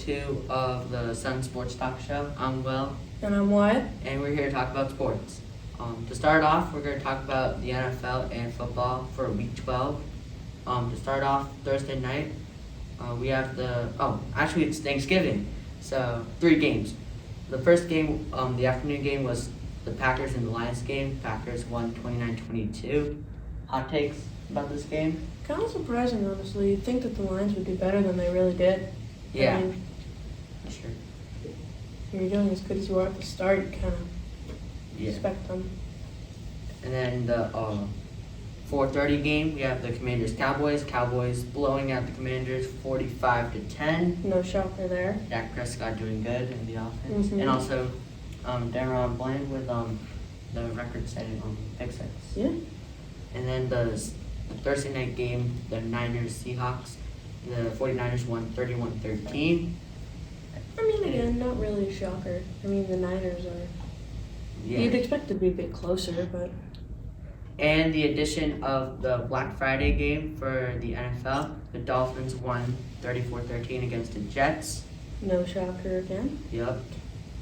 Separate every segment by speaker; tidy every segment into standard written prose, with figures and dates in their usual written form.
Speaker 1: 2 of the Sun Sports Talk Show. I'm Will.
Speaker 2: And I'm Wyatt.
Speaker 1: And we're here to talk about sports. To start off, we're going to talk about the NFL and football for Week 12. To start off, Thursday night, we have it's Thanksgiving. So, 3 games. The first game, the afternoon game, was the Packers and the Lions game. Packers won 29-22. Hot takes about this game?
Speaker 2: Kind of surprising, honestly. You'd think that the Lions would do better than they really did.
Speaker 1: Yeah.
Speaker 2: I mean,
Speaker 1: Sure.
Speaker 2: when you're doing as good as you are at the start, you kind of
Speaker 1: Yeah.
Speaker 2: expect them.
Speaker 1: And then the 4:30 game, we have the Commanders-Cowboys. Cowboys blowing out the Commanders 45-10.
Speaker 2: No shocker there.
Speaker 1: Dak Prescott doing good in the offense.
Speaker 2: Mhm.
Speaker 1: And also Deron Bland with the record-setting pick six.
Speaker 2: Yeah.
Speaker 1: And then the Thursday night game, the Niners-Seahawks. The 49ers won 31-13.
Speaker 2: I mean, again, not really a shocker. I mean, the Niners are. You'd expect it to be a bit closer, but.
Speaker 1: And the addition of the Black Friday game for the NFL, the Dolphins won 34-13 against the Jets.
Speaker 2: No shocker again.
Speaker 1: Yep.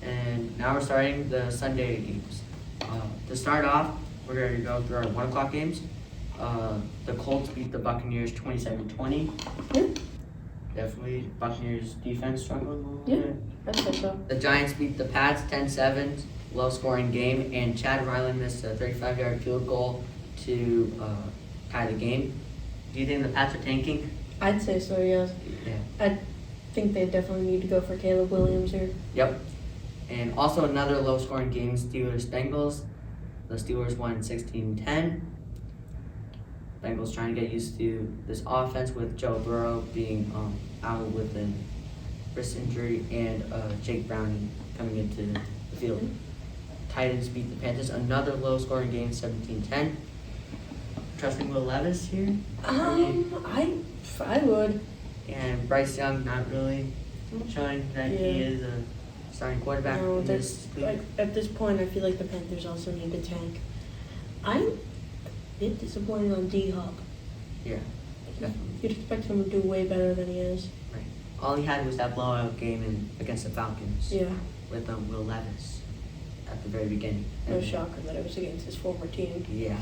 Speaker 1: And now we're starting the Sunday games. To start off, we're going to go through our 1 o'clock games. The Colts beat the Buccaneers 27-20.
Speaker 2: Yeah.
Speaker 1: Definitely, Buccaneers defense struggled a little
Speaker 2: Yeah.
Speaker 1: bit.
Speaker 2: I think so.
Speaker 1: The Giants beat the Pats 10-7, low-scoring game, and Chad Ryland missed a 35-yard field goal to tie the game. Do you think the Pats are tanking?
Speaker 2: I'd say so, yes.
Speaker 1: Yeah.
Speaker 2: I think they definitely need to go for Caleb Williams here.
Speaker 1: Yep. And also another low-scoring game, Steelers-Bengals. The Steelers won 16-10. Bengals trying to get used to this offense with Joe Burrow being out with a wrist injury and Jake Browning coming into the field. Titans beat the Panthers. Another low-scoring game, 17-10. Trusting Will Levis here?
Speaker 2: I would.
Speaker 1: And Bryce Young not really showing that he is a starting quarterback
Speaker 2: No,
Speaker 1: in this league.
Speaker 2: like at this point, I feel like the Panthers also need to tank. I'm a bit disappointed on D-Hop.
Speaker 1: Yeah, definitely.
Speaker 2: You'd expect him to do way better than he is.
Speaker 1: Right. All he had was that blowout game against the Falcons
Speaker 2: Yeah,
Speaker 1: with Will Levis at the very beginning.
Speaker 2: no
Speaker 1: And-
Speaker 2: shocker that it was against his former team.
Speaker 1: Yeah.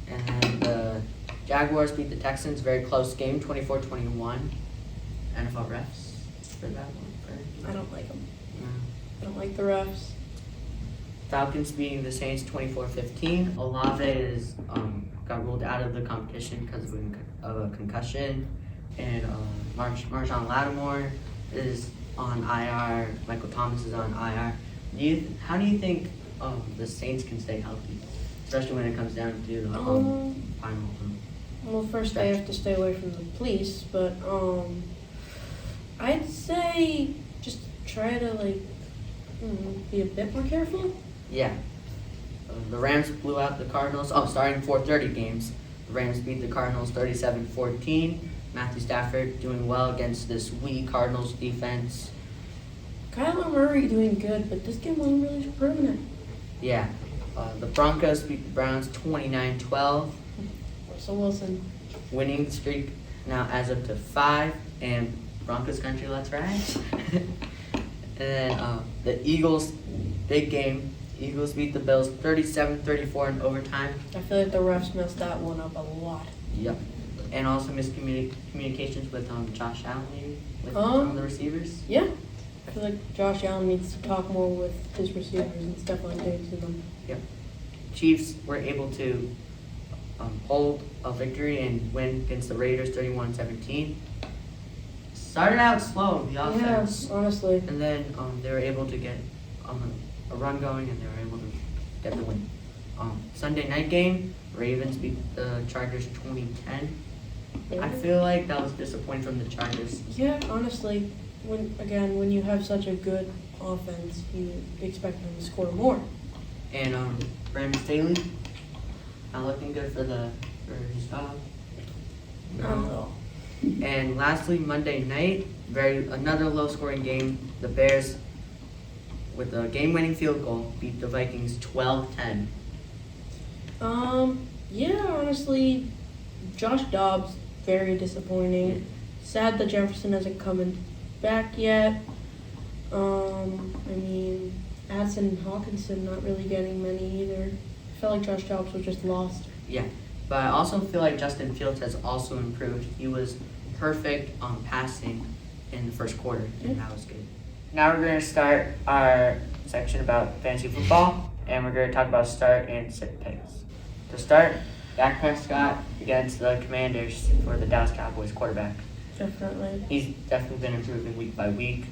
Speaker 1: And then the Jaguars beat the Texans. Very close game, 24-21. NFL refs for that one.
Speaker 2: I don't like him.
Speaker 1: No.
Speaker 2: I don't like the refs.
Speaker 1: Falcons beating the Saints 24-15. Olave is got ruled out of the competition because of a concussion, and Marshawn Lattimore is on IR. Michael Thomas is on IR. How do you think the Saints can stay healthy, especially when it comes down to the final?
Speaker 2: Well, first they have to stay away from the police, but I'd say just try to be a bit more careful.
Speaker 1: Yeah. The Rams blew out the Cardinals. Starting 4:30 games. The Rams beat the Cardinals 37-14. Matthew Stafford doing well against this weak Cardinals defense.
Speaker 2: Kyler Murray doing good, but this game wasn't really proving it.
Speaker 1: Yeah. The Broncos beat the Browns 29-12.
Speaker 2: Russell Wilson.
Speaker 1: Winning streak now adds up to 5. And Broncos country, let's ride. And then the Eagles, big game. Eagles beat the Bills 37-34 in overtime.
Speaker 2: I feel like the refs messed that one up a lot.
Speaker 1: Yep. And also miscommunications with Josh Allen with some of the receivers.
Speaker 2: Yeah. I feel like Josh Allen needs to talk more with his receivers and stuff like that to them.
Speaker 1: Yep. Chiefs were able to hold a victory and win against the Raiders 31-17. Started out slow, the offense.
Speaker 2: Yeah, honestly.
Speaker 1: And then they were able to get a run going, and they were able to get the win. Sunday night game, Ravens beat the Chargers 20-10. I feel like that was disappointing from the Chargers.
Speaker 2: Yeah, honestly. When you have such a good offense, you expect them to score more.
Speaker 1: And Brandon Staley, not looking good for his job.
Speaker 2: No.
Speaker 1: And lastly, Monday night, another low-scoring game. The Bears, with a game-winning field goal, beat the Vikings 12-10.
Speaker 2: Yeah, honestly, Josh Dobbs, very disappointing. Sad that Jefferson hasn't come back yet. I mean, Addison Hawkinson not really getting many either. I felt like Josh Jacobs was just lost.
Speaker 1: Yeah, but I also feel like Justin Fields has also improved. He was perfect on passing in the first quarter, and that was good. Now we're going to start our section about fantasy football, and we're going to talk about start and sit picks. To start, Dak Prescott against the Commanders for the Dallas Cowboys quarterback.
Speaker 2: Definitely.
Speaker 1: He's definitely been improving week by week,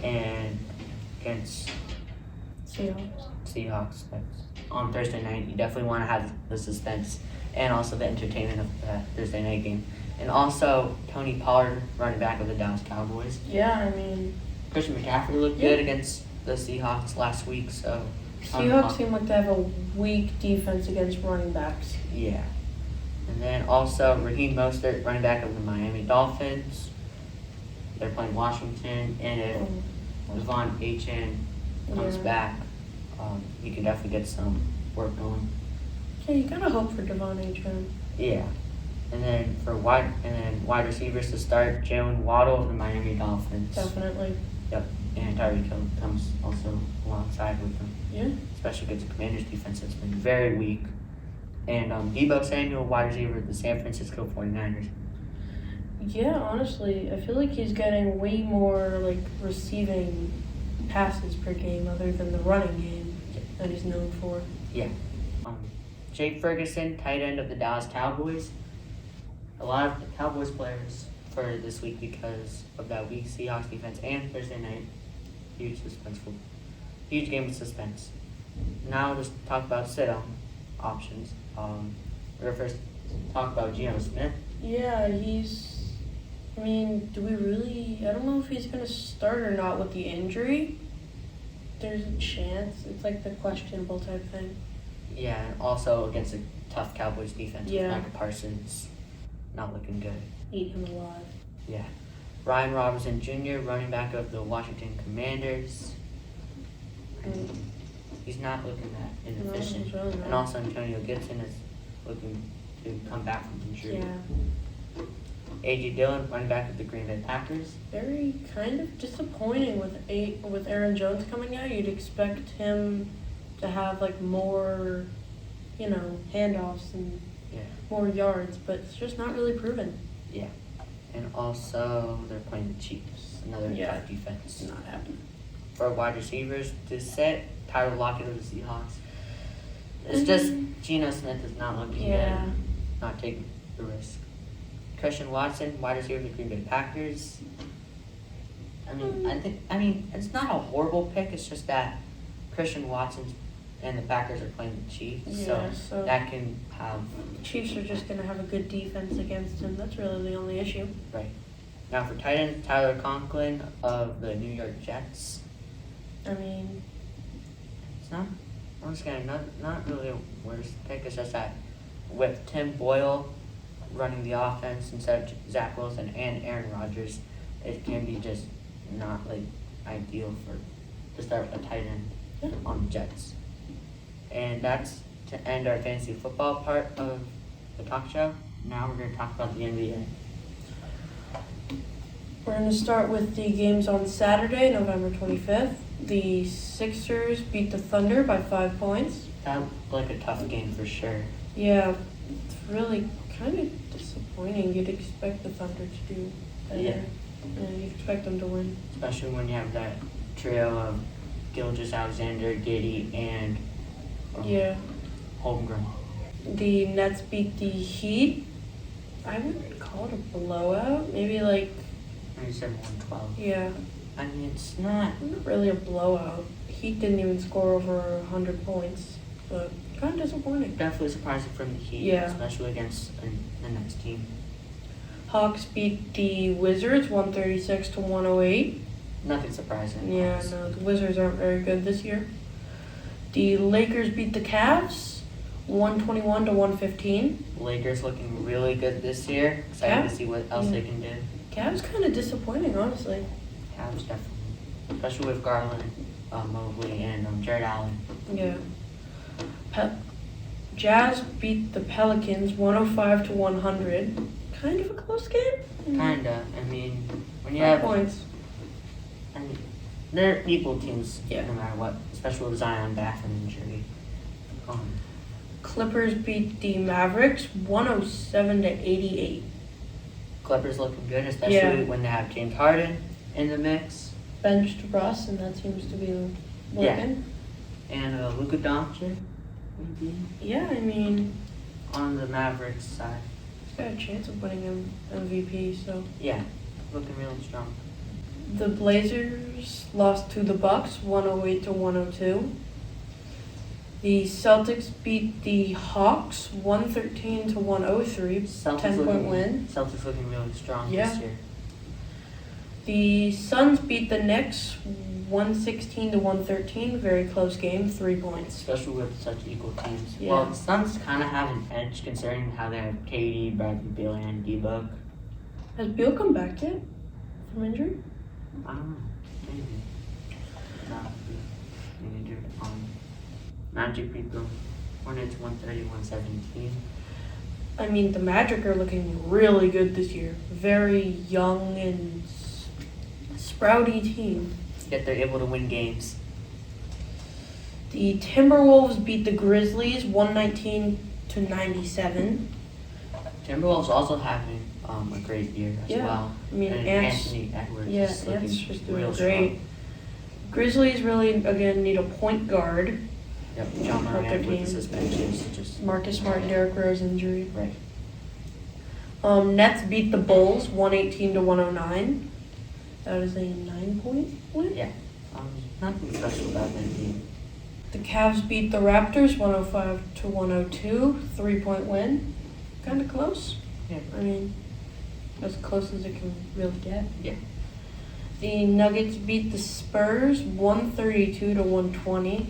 Speaker 1: and against Seahawks on Thursday night, you definitely want to have the suspense and also the entertainment of that Thursday night game. And also Tony Pollard, running back of the Dallas Cowboys.
Speaker 2: Yeah, I mean,
Speaker 1: Christian McCaffrey looked good against the Seahawks last week, so
Speaker 2: Seahawks seem like they have a weak defense against running backs.
Speaker 1: Yeah. And then also Raheem Mostert, running back of the Miami Dolphins. They're playing Washington, and if Devon Achane comes back, you can definitely get some work going.
Speaker 2: Yeah, you gotta hope for Devon Achane.
Speaker 1: Yeah. And then wide receivers to start, Jalen Waddle of the Miami Dolphins.
Speaker 2: Definitely.
Speaker 1: Yep. And Tyreek Hill comes also alongside with them.
Speaker 2: Yeah.
Speaker 1: Especially against the Commanders defense that's been very weak. And Deebo Samuel, wide receiver of the San Francisco 49ers.
Speaker 2: Yeah, honestly, I feel like he's getting way more receiving passes per game other than the running game that he's known for.
Speaker 1: Yeah. Jake Ferguson, tight end of the Dallas Cowboys. A lot of the Cowboys players for this week because of that weak Seahawks defense and Thursday night. Huge huge game of suspense. Now let's talk about sit-down options. We're first talk about Geno Smith.
Speaker 2: Yeah, do we really? I don't know if he's going to start or not with the injury. There's a chance. It's like the questionable type thing.
Speaker 1: Yeah, and also against a tough Cowboys defense with
Speaker 2: Yeah.
Speaker 1: Micah Parsons not looking good.
Speaker 2: Eat him alive.
Speaker 1: Yeah. Ryan Robinson Jr., running back of the Washington Commanders. He's not looking that inefficient.
Speaker 2: No, he's really not.
Speaker 1: And also Antonio Gibson is looking to come back from injury.
Speaker 2: Yeah.
Speaker 1: A.J. Dillon, running back of the Green Bay Packers.
Speaker 2: Very kind of disappointing with Aaron Jones coming out. You'd expect him to have more, handoffs and more yards, but it's just not really proven.
Speaker 1: Yeah. And also they're playing the Chiefs, another tough defense.
Speaker 2: It's not happening.
Speaker 1: For wide receivers to set, Tyler Lockett of the Seahawks. It's just Geno Smith is not looking good, not taking the risk. Christian Watson, wide receiver of the Green Bay Packers. I mean, it's not a horrible pick. It's just that Christian Watson and the Packers are playing the Chiefs, so that can have.
Speaker 2: The Chiefs are just going to have a good defense against him. That's really the only issue.
Speaker 1: Right. Now for tight end, Tyler Conklin of the New York Jets. It's not. I'm just gonna not really a worst pick. It's just that with Tim Boyle running the offense instead of Zach Wilson and Aaron Rodgers, it can be just not ideal to start with a tight end on the Jets. And that's to end our fantasy football part of the talk show. Now we're gonna talk about the NBA.
Speaker 2: We're going to start with the games on Saturday, November 25th. The Sixers beat the Thunder by 5 points.
Speaker 1: That looked like a tough game for sure.
Speaker 2: Yeah, it's really kind of disappointing. You'd expect the Thunder to do better.
Speaker 1: Yeah.
Speaker 2: You'd expect them to win.
Speaker 1: Especially when you have that trio of Gilgeous-Alexander, Giddey, and Holmgren.
Speaker 2: The Nets beat the Heat. I wouldn't call it a blowout. Maybe
Speaker 1: You said 112.
Speaker 2: Yeah.
Speaker 1: I mean, it's not
Speaker 2: really a blowout. Heat didn't even score over 100 points, but kind of disappointing.
Speaker 1: Definitely surprising from the Heat, especially against the Nets team.
Speaker 2: Hawks beat the Wizards 136-108.
Speaker 1: Nothing surprising.
Speaker 2: Yeah, no, the Wizards aren't very good this year. The Lakers beat the Cavs 121-115.
Speaker 1: Lakers looking really good this year. Excited to see what else they can do.
Speaker 2: Cavs kind of disappointing, honestly.
Speaker 1: Cavs definitely, especially with Garland, Mobley, and Jared Allen.
Speaker 2: Yeah. Jazz beat the Pelicans 105-100. Kind of a close game.
Speaker 1: Kinda. I mean, when you
Speaker 2: 5
Speaker 1: have
Speaker 2: points.
Speaker 1: I mean, they're equal teams
Speaker 2: Yeah.
Speaker 1: no matter what, especially with Zion back from injury.
Speaker 2: Clippers beat the Mavericks 107-88.
Speaker 1: Clippers looking good, especially
Speaker 2: Yeah.
Speaker 1: when they have James Harden in the mix.
Speaker 2: Benched Russ, and that seems to be working.
Speaker 1: And Luka Doncic, maybe,
Speaker 2: Yeah, I mean,
Speaker 1: on the Mavericks side.
Speaker 2: he's got a chance of winning him MVP, so.
Speaker 1: Yeah, looking really strong.
Speaker 2: The Blazers lost to the Bucks 108-102. The Celtics beat the Hawks 113-103.
Speaker 1: Celtics
Speaker 2: 10-point
Speaker 1: looking,
Speaker 2: win.
Speaker 1: Celtics looking really strong
Speaker 2: Yeah.
Speaker 1: this year.
Speaker 2: The Suns beat the Knicks 116-113. Very close game, 3 points.
Speaker 1: Especially with such equal teams.
Speaker 2: Yeah.
Speaker 1: Well, the Suns kind of have an edge considering how they have KD, Bradley Beal, and D-Book.
Speaker 2: Has Beal come back yet from injury?
Speaker 1: I don't know. Maybe. Not maybe. Magic beat the Hornets 130-117.
Speaker 2: I mean, the Magic are looking really good this year. Very young and sprouty team.
Speaker 1: Yet they're able to win games.
Speaker 2: The Timberwolves beat the Grizzlies 119-97.
Speaker 1: Timberwolves also having a great year as
Speaker 2: Yeah.
Speaker 1: well.
Speaker 2: I mean,
Speaker 1: and
Speaker 2: Ants.
Speaker 1: Anthony Edwards
Speaker 2: Yeah,
Speaker 1: is looking
Speaker 2: Ants just doing
Speaker 1: real
Speaker 2: great.
Speaker 1: strong.
Speaker 2: Grizzlies really again need a point guard.
Speaker 1: Yep, John
Speaker 2: For their
Speaker 1: Moran with the
Speaker 2: team.
Speaker 1: suspensions. Just
Speaker 2: Marcus Smart and Derrick Rose injury.
Speaker 1: right.
Speaker 2: Nets beat the Bulls 118-109. That is a 9-point win.
Speaker 1: Yeah. Nothing special about that team.
Speaker 2: The Cavs beat the Raptors 105-102. 3-point win. Kind of close.
Speaker 1: Yeah.
Speaker 2: I mean, as close as it can really get.
Speaker 1: Yeah.
Speaker 2: The Nuggets beat the Spurs 132-120.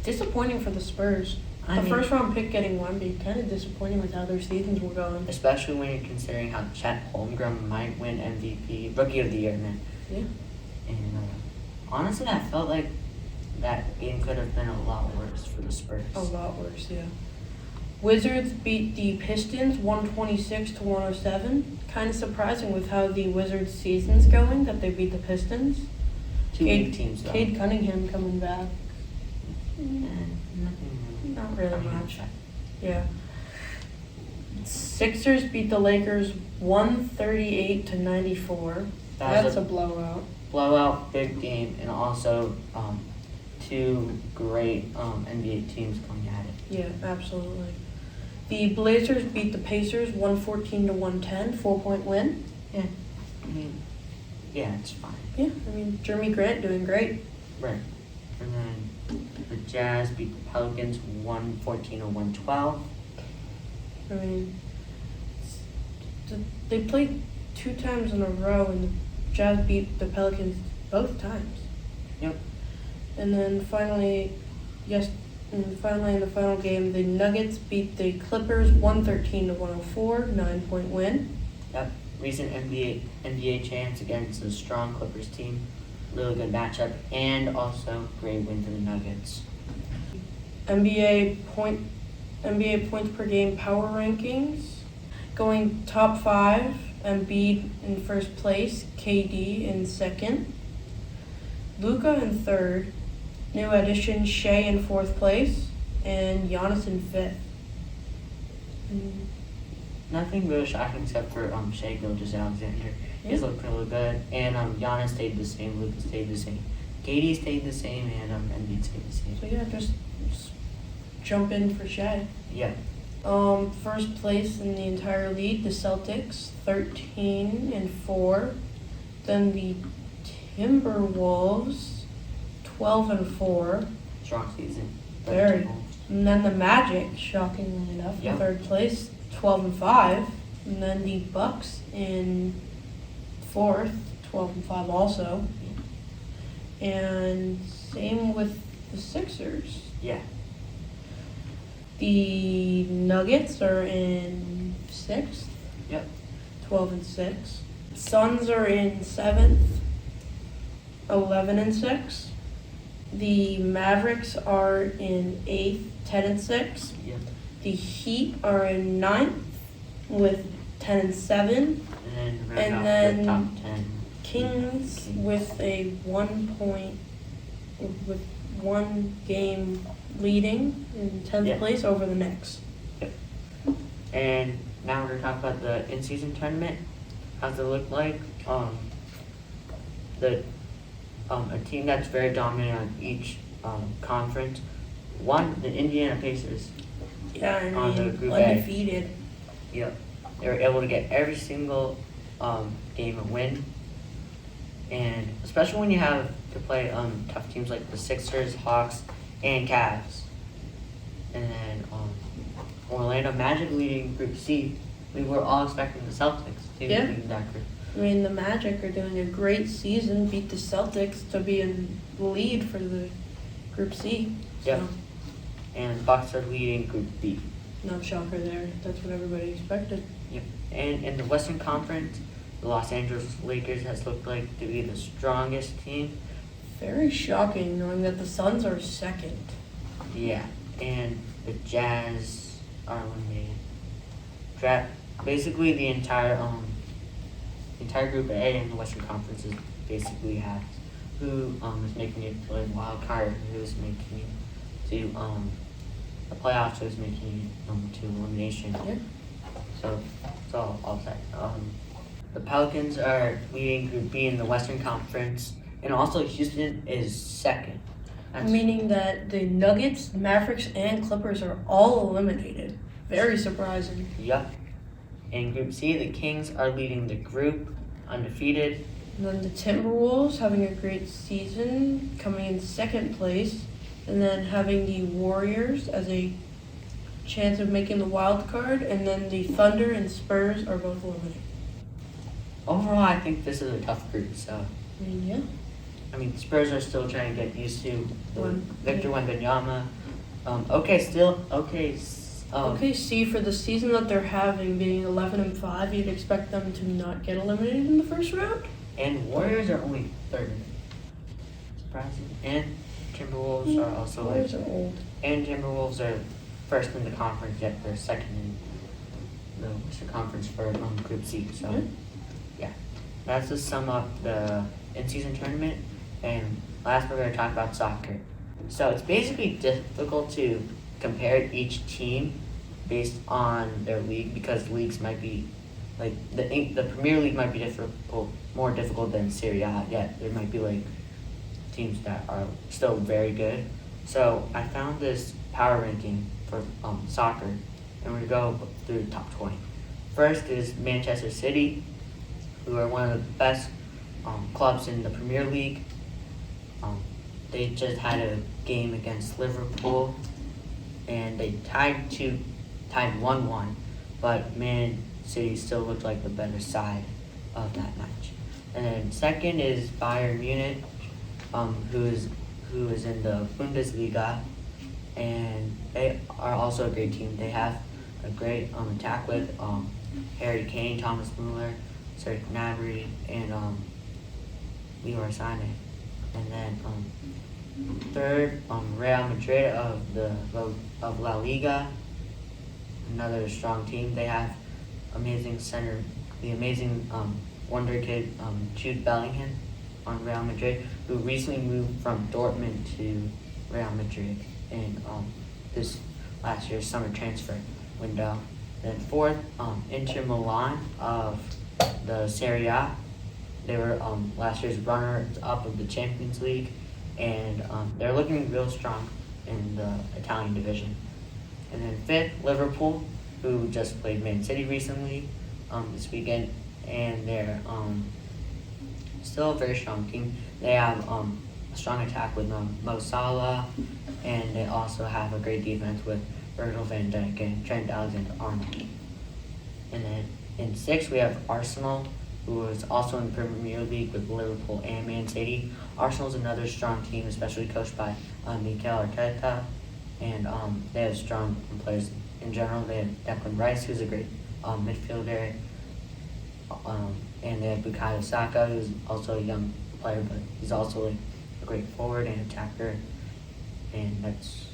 Speaker 2: Disappointing for the Spurs. The first round pick getting Wemby, kind of disappointing with how their seasons were going.
Speaker 1: Especially when you're considering how Chet Holmgren might win MVP, Rookie of the Year, man.
Speaker 2: Yeah.
Speaker 1: And honestly, I felt like that game could have been a lot worse for the Spurs.
Speaker 2: A lot worse, yeah. Wizards beat the Pistons 126-107. Kind of surprising with how the Wizards' season's going that they beat the Pistons.
Speaker 1: Two weak teams, though.
Speaker 2: Cade Cunningham coming back.
Speaker 1: Nothing really.
Speaker 2: Not really
Speaker 1: I mean,
Speaker 2: much. Yeah. Sixers beat the Lakers 138-94.
Speaker 1: That was
Speaker 2: That's a blowout.
Speaker 1: blowout, big game, and also two great NBA teams coming at it.
Speaker 2: Yeah, absolutely. The Blazers beat the Pacers 114-110, 4-point win.
Speaker 1: Yeah. I mean, yeah, it's fine.
Speaker 2: Yeah, I mean, Jeremy Grant doing great.
Speaker 1: Right. And then the Jazz beat the Pelicans 114-112.
Speaker 2: I mean, they played 2 times in a row, and the Jazz beat the Pelicans both times.
Speaker 1: Yep.
Speaker 2: And then finally, in the final game, the Nuggets beat the Clippers 113-104, 9-point win.
Speaker 1: Yep. Recent NBA champs against a strong Clippers team. Really good matchup, and also great win for the Nuggets.
Speaker 2: NBA points per game power rankings. Going top 5, Embiid in first place, KD in second, Luka in third, new addition Shea in fourth place, and Giannis in fifth.
Speaker 1: Nothing really shocking except for Shea Gilgeous-Alexander. He's
Speaker 2: Yeah.
Speaker 1: looked really good, and Giannis stayed the same, Luka stayed the same, KD stayed the same, and Embiid stayed the same.
Speaker 2: So yeah, just jump in for Shea.
Speaker 1: Yeah.
Speaker 2: First place in the entire league, the Celtics, 13-4. Then the Timberwolves, 12-4.
Speaker 1: Strong season.
Speaker 2: Very. And then the Magic, shockingly enough, in
Speaker 1: Yeah.
Speaker 2: third place, 12-5. And then the Bucks in fourth, 12-5 also. And same with the Sixers.
Speaker 1: Yeah.
Speaker 2: The Nuggets are in sixth.
Speaker 1: Yep.
Speaker 2: 12-6. Suns are in seventh. 11-6. The Mavericks are in eighth. 10-6.
Speaker 1: Yep.
Speaker 2: The Heat are in ninth with 10-7.
Speaker 1: And then
Speaker 2: And
Speaker 1: round off
Speaker 2: then
Speaker 1: the top 10.
Speaker 2: Kings with a 1 point, with 1 game leading in 10th
Speaker 1: Yeah.
Speaker 2: place over the Knicks.
Speaker 1: And now we're gonna talk about the in-season tournament. How's it look like? A team that's very dominant on each conference won the Indiana Pacers.
Speaker 2: Yeah, I
Speaker 1: On the
Speaker 2: mean,
Speaker 1: Group A.
Speaker 2: undefeated.
Speaker 1: Yep. They were able to get every single game a win. And especially when you have to play tough teams like the Sixers, Hawks, and Cavs. And then Orlando Magic leading Group C. We were all expecting the Celtics to lead that group.
Speaker 2: I mean, the Magic are doing a great season, beat the Celtics to be in the lead for the Group C. So,
Speaker 1: Yep. And Bucks are leading Group B.
Speaker 2: no shocker there. That's what everybody expected.
Speaker 1: Yep. And in the Western Conference, the Los Angeles Lakers has looked like to be the strongest team.
Speaker 2: Very shocking knowing that the Suns are second.
Speaker 1: Yeah. And the Jazz are eliminated. Basically, the entire Group A in the Western Conference is basically has who is making it to like wild card, who's making it to the playoffs, who's making it to elimination.
Speaker 2: Yeah.
Speaker 1: So it's all set. The Pelicans are leading Group B in the Western Conference, and also Houston is second.
Speaker 2: Meaning that the Nuggets, Mavericks, and Clippers are all eliminated. Very surprising.
Speaker 1: Yup. In Group C, the Kings are leading the group, undefeated.
Speaker 2: And then the Timberwolves having a great season, coming in second place, and then having the Warriors as a chance of making the wild card, and then the Thunder and Spurs are both eliminated.
Speaker 1: Overall, I think this is a tough group. So,
Speaker 2: I mean, yeah.
Speaker 1: I mean, Spurs are still trying to get used to Victor
Speaker 2: Yeah.
Speaker 1: Wembanyama.
Speaker 2: OKC, for the season that they're having, being 11-5, you'd expect them to not get eliminated in the first round.
Speaker 1: And Warriors are only third. Surprising. And Timberwolves are also
Speaker 2: Warriors are old.
Speaker 1: And Timberwolves are first in the conference, yet they're second in the Western Conference for Group C. So, yeah. That's to sum up the in-season tournament. And last, we're going to talk about soccer. So it's basically difficult to compare each team based on their league because leagues might be like the Premier League might be more difficult than Serie A. Yet there might be like teams that are still very good. So I found this power ranking for soccer, and we go through the top 20. First is Manchester City, who are one of the best clubs in the Premier League. They just had a game against Liverpool, and they tied 1-1, but Man City still looked like the better side of that match. And then second is Bayern Munich, who is in the Bundesliga, and they are also a great team. They have a great attack with Harry Kane, Thomas Muller, Serge Gnabry, and Leroy Sané. And then third, Real Madrid of La Liga, another strong team. They have the amazing wonder kid Jude Bellingham on Real Madrid, who recently moved from Dortmund to Real Madrid in this last year's summer transfer window. Then fourth, Inter Milan of the Serie A. They were last year's runners-up of the Champions League, and they're looking real strong in the Italian division. And then fifth, Liverpool, who just played Man City recently this weekend, and they're still a very strong team. They have a strong attack with Mo Salah, and they also have a great defense with Virgil van Dijk and Trent Alexander-Arnold. And then in sixth, we have Arsenal, who is also in the Premier League with Liverpool and Man City. Arsenal's another strong team, especially coached by Mikel Arteta, and they have strong players in general. They have Declan Rice, who's a great midfielder, and they have Bukayo Saka, who's also a young player, but he's also a great forward and attacker, and that's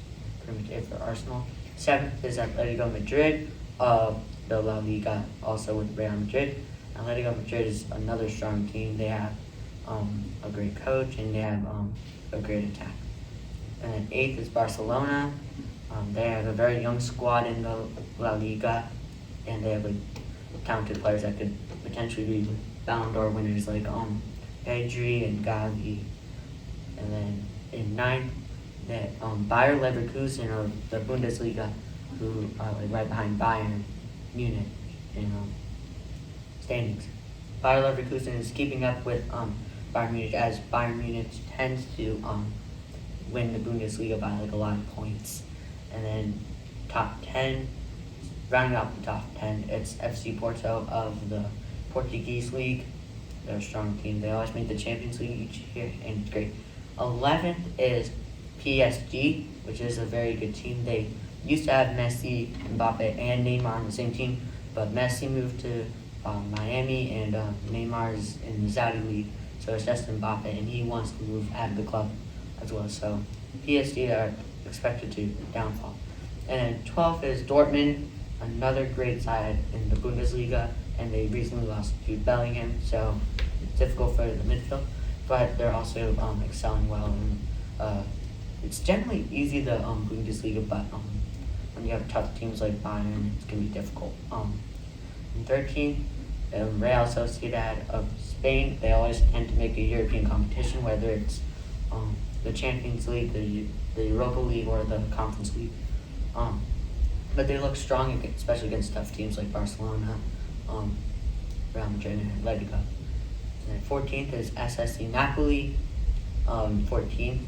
Speaker 1: pretty much it for Arsenal. Seventh is Atletico Madrid of the La Liga, also with Real Madrid. Atletico Madrid is another strong team. They have a great coach, and they have a great attack. And then 8th is Barcelona. They have a very young squad in the La Liga, and they have like talented players that could potentially be Ballon d'Or winners like Pedri and Gavi. And then in 9th, that Bayer Leverkusen of the Bundesliga, who are like right behind Bayern Munich in standings. Bayer Leverkusen is keeping up with Bayern Munich, as Bayern Munich tends to win the Bundesliga by like a lot of points. And then top 10, rounding out the top 10, it's FC Porto of the Portuguese league. They're a strong team. They always make the Champions League each year, and it's great. 11th is PSG, which is a very good team. They used to have Messi, Mbappe, and Neymar on the same team, but Messi moved to Miami, and Neymar's in the Saudi league, so it's just Mbappe, and he wants to move out of the club as well. So PSG are expected to downfall. And 12th is Dortmund, another great side in the Bundesliga, and they recently lost Jude Bellingham, so it's difficult for the midfield, but they're also excelling well. And it's generally easy, the Bundesliga, but when you have tough teams like Bayern, it's going to be difficult. And 13th, Real Sociedad of Spain. They always tend to make a European competition, whether it's the Champions League, the Europa League, or the Conference League. But they look strong, especially against tough teams like Barcelona, Real Madrid, and Atletico. And then 14th is SST Napoli. 14th.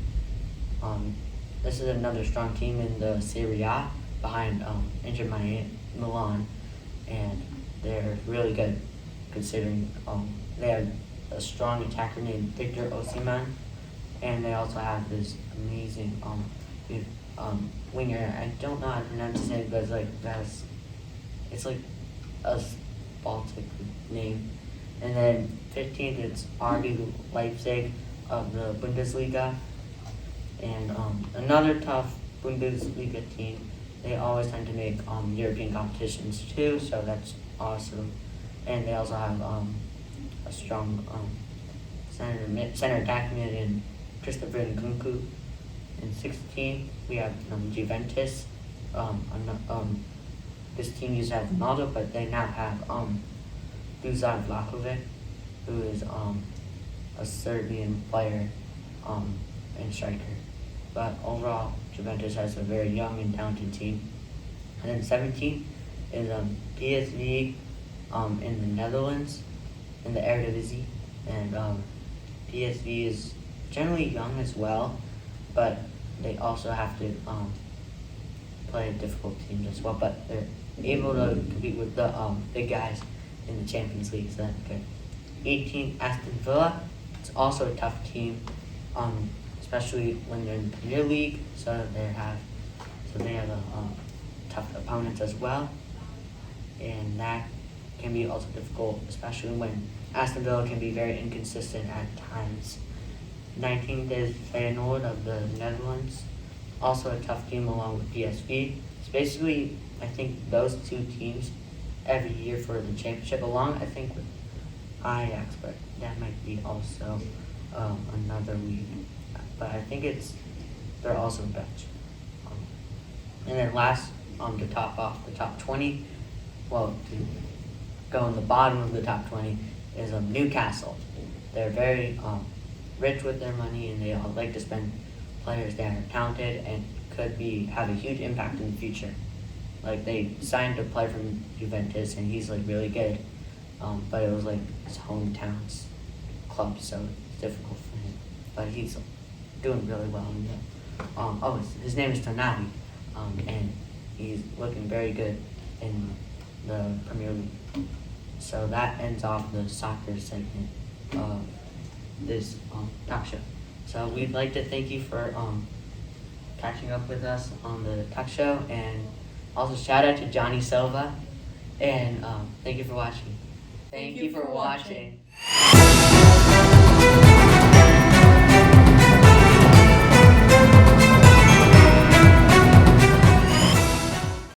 Speaker 1: This is another strong team in the Serie A behind Inter Milan, and they're really good considering they have a strong attacker named Victor Osimhen, and they also have this amazing winger. I don't know how to pronounce his name, but it's like a Baltic name. And then 15th, it's RB Leipzig of the Bundesliga, and another tough Bundesliga team. They always tend to make European competitions too, so that's awesome. And they also have a strong center attack mid in Christopher Nkunku. In 16th, we have Juventus. This team used to have Ronaldo, but they now have Dusan Vlahovic, who is a Serbian player and striker. But overall, Juventus has a very young and talented team. And then 17th is PSV in the Netherlands, in the Eredivisie. And PSV is generally young as well, but they also have to play difficult teams as well. But they're able to compete with the big guys in the Champions League, so that's good. 18th, Aston Villa. It's also a tough team, especially when they're in the Premier League. So they have tough opponents as well, and that can be also difficult, especially when Aston Villa can be very inconsistent at times. 19th is Feyenoord of the Netherlands, also a tough team along with PSV. It's basically, I think, those two teams every year for the championship, along, I think, with Ajax, but that might be also another league. But I think they're also Dutch. And then last, to top off the top 20, well, to go in the bottom of the top 20 is Newcastle. They're very rich with their money, and they all like to spend players that are talented and could have a huge impact in the future. Like, they signed a player from Juventus, and he's like really good, but it was like his hometown's club, so it's difficult for him. But he's doing really well. His name is Tonali, and he's looking very good in the Premier League. So that ends off the soccer segment of this talk show. So we'd like to thank you for catching up with us on the talk show, and also shout out to Johnny Silva, and thank you for watching. Thank you for watching.